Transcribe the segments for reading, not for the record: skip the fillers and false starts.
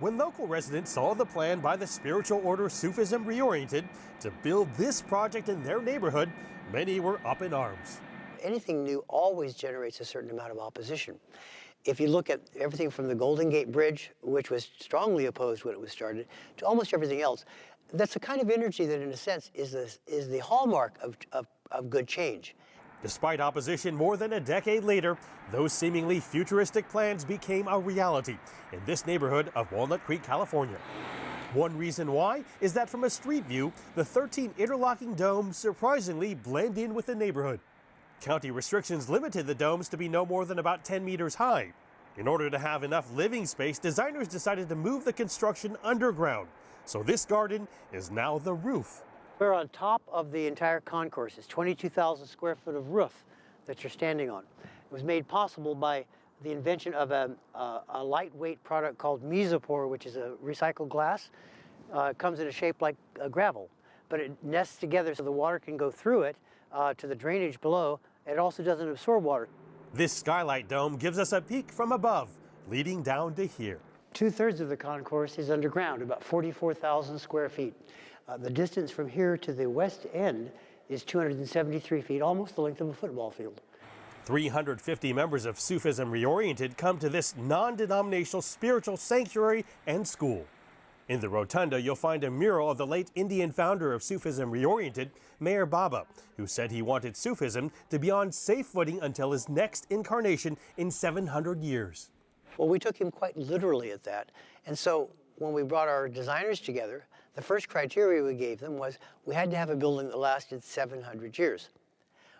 When local residents saw the plan by the spiritual order Sufism Reoriented to build this project in their neighborhood, many were up in arms. Anything new always generates a certain amount of opposition. If you look at everything from the Golden Gate Bridge, which was strongly opposed when it was started, to almost everything else, that's the kind of energy that, in a sense, is the hallmark of good change. Despite opposition more than a decade later, those seemingly futuristic plans became a reality in this neighborhood of Walnut Creek, California. One reason why is that from a street view, the 13 interlocking domes surprisingly blend in with the neighborhood. County restrictions limited the domes to be no more than about 10 meters high. In order to have enough living space, designers decided to move the construction underground. So this garden is now the roof. We're on top of the entire concourse. It's 22,000 square foot of roof that you're standing on. It was made possible by the invention of a lightweight product called mesopore, which is a recycled glass. It comes in a shape like gravel, but it nests together so the water can go through it to the drainage below. It also doesn't absorb water. This skylight dome gives us a peek from above, leading down to here. 2/3 of the concourse is underground, about 44,000 square feet. The distance from here to the west end is 273 feet, almost the length of a football field. 350 members of Sufism Reoriented come to this non-denominational spiritual sanctuary and school. In the rotunda, you'll find a mural of the late Indian founder of Sufism Reoriented, Mayor Baba, who said he wanted Sufism to be on safe footing until his next incarnation in 700 years. Well, we took him quite literally at that. And so when we brought our designers together, the first criteria we gave them was we had to have a building that lasted 700 years.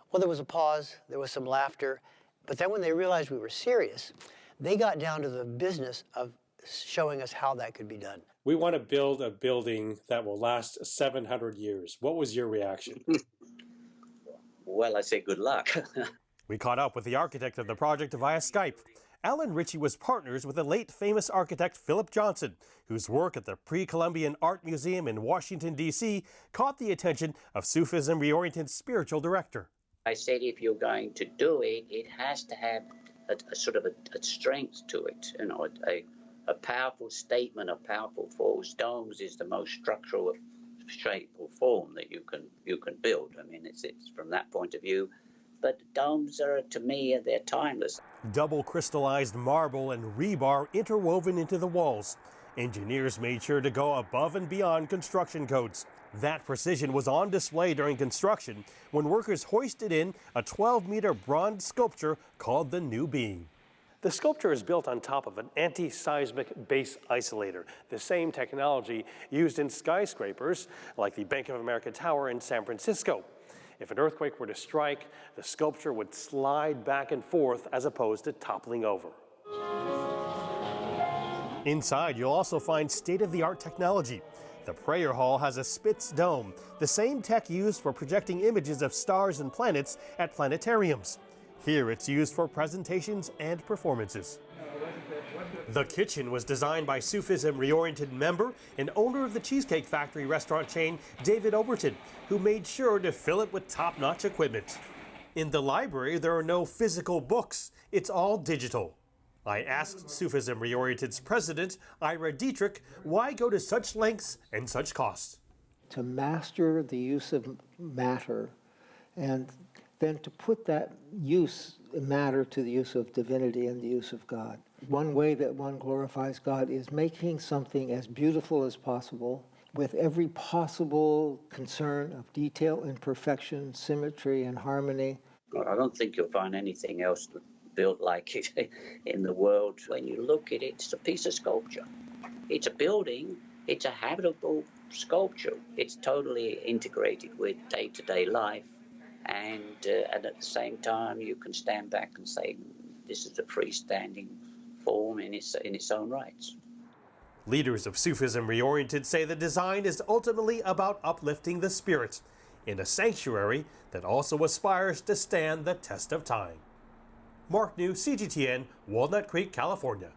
Well, there was a pause, there was some laughter, but then when they realized we were serious, they got down to the business of showing us how that could be done. We want to build a building that will last 700 years. What was your reaction? Well, I say good luck. We caught up with the architect of the project via Skype. Alan Ritchie was partners with the late famous architect Philip Johnson, whose work at the Pre-Columbian Art Museum in Washington, D.C. caught the attention of Sufism Reoriented spiritual director. I said if you're going to do it, it has to have a sort of a strength to it, you know, a powerful statement, a powerful force. Domes is the most structural shape or form that you can build. I mean, it's from that point of view. But domes are, to me, they're timeless. Double crystallized marble and rebar interwoven into the walls. Engineers made sure to go above and beyond construction codes. That precision was on display during construction when workers hoisted in a 12-meter bronze sculpture called the New Being. The sculpture is built on top of an anti-seismic base isolator, the same technology used in skyscrapers like the Bank of America Tower in San Francisco. If an earthquake were to strike, the sculpture would slide back and forth as opposed to toppling over. Inside, you'll also find state-of-the-art technology. The prayer hall has a Spitz dome, the same tech used for projecting images of stars and planets at planetariums. Here it's used for presentations and performances. The kitchen was designed by Sufism Reoriented member and owner of the Cheesecake Factory restaurant chain, David Overton, who made sure to fill it with top-notch equipment. In the library, there are no physical books. It's all digital. I asked Sufism Reoriented's president, Ira Dietrich, why go to such lengths and such costs? To master the use of matter and then to put that matter to the use of divinity and the use of God. One way that one glorifies God is making something as beautiful as possible with every possible concern of detail and perfection, symmetry and harmony. I don't think you'll find anything else built like it in the world. When you look at it, it's a piece of sculpture. It's a building, it's a habitable sculpture. It's totally integrated with day-to-day life. And at the same time, you can stand back and say, this is a freestanding form in its own rights. Leaders of Sufism Reoriented say the design is ultimately about uplifting the spirit in a sanctuary that also aspires to stand the test of time. Mark New, CGTN, Walnut Creek, California.